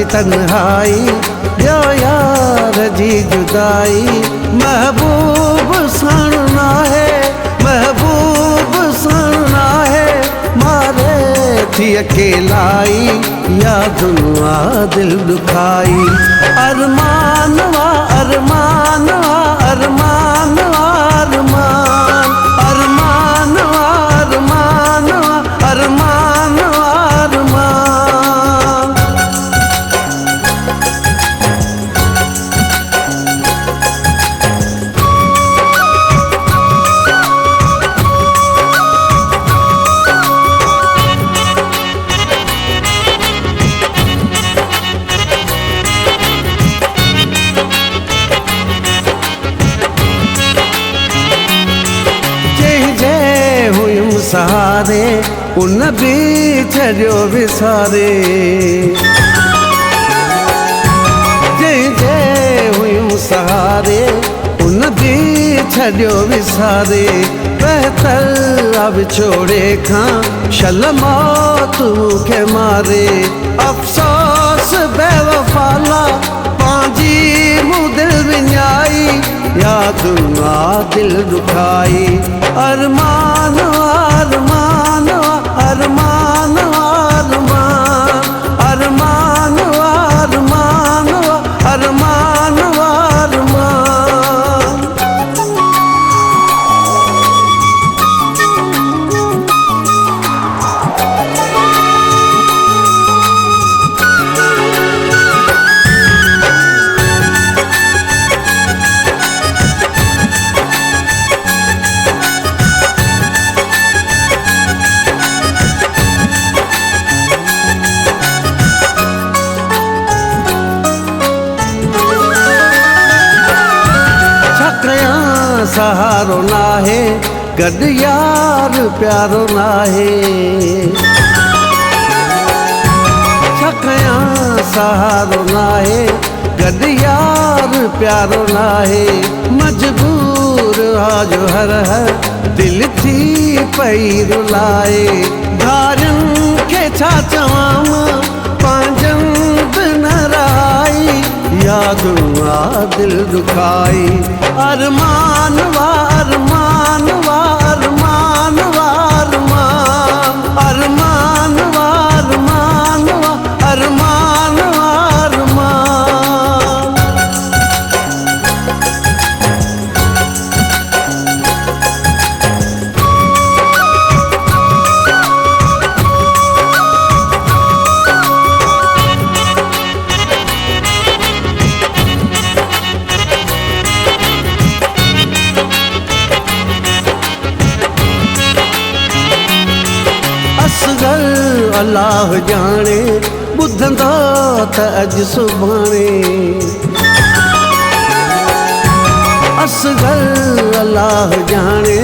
जी तन्हाई ॿियो यार जी जुदाई। महबूब सणना है महबूब सणना है मारे थी अकेलाई यादुआ दिल दुखाई। अरमानवा अरमानवा अरमानवा अरमान अरमानवा अरमानवा अरमानवा अरमान। सहारे उन भी छड़ियो विसारे जंहिंजे हुयूं सहारे उन भी छड़ियो विसारे। बहितर अब छोड़े खां शल मौत मूंखे मारे। अफ़सोस बेवफाला पंहिंजी मूं दिल विञाई यादुआ दिल दुखाई। अरमान अरमान अरमान अरमान अरमान अरमान अरमान अरमान। सहारो नाहे गॾु यार प्यारो नाहे। छा कयां सहारो नाहे गॾु यार प्यारो नाहे। मजबूर आज हर हर दिल थी पई रुलाए। धारियुनि खे छा चवां पंहिंजनि बि न रहाई यादुआ दिल दुखाई। अरमान वा अरमान वा अरमान वा अरमान अरमान वा अरमान वा अरमान वा अरमान। असगर अल्लाह जाने ॿुधंदा त अॼु सुभाणे। असगर अल्लाह जाने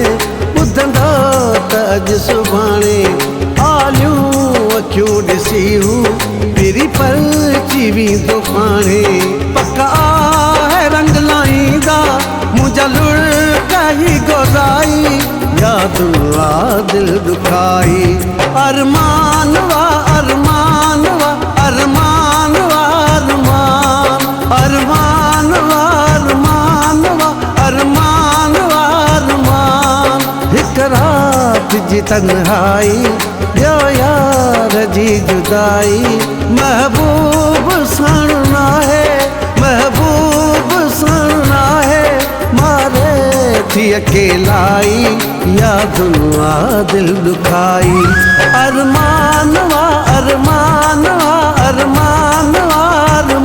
ॿुधंदा त अॼु सुभाणे। आलियूं अखियूं ॾिसी हू पिरी पलची वेंदो पाणे। पका आहे रंग लाईंदा मुंहिंजा लुड़का ई गोदाई यादुआ दिल दुखाई। अरमान वा अरमान वा अरमान वा अरमान अरमान वा अरमान वा अरमान वा अरमान। हिक रात जी तन्हाई ॿियो यार जी जुदाई। महबूब सणना है महबूब सणना है मारे थी अकेलाई यादुआ दिल दुखाई। अरमान वा अरमान वा अरमान वा अरमान।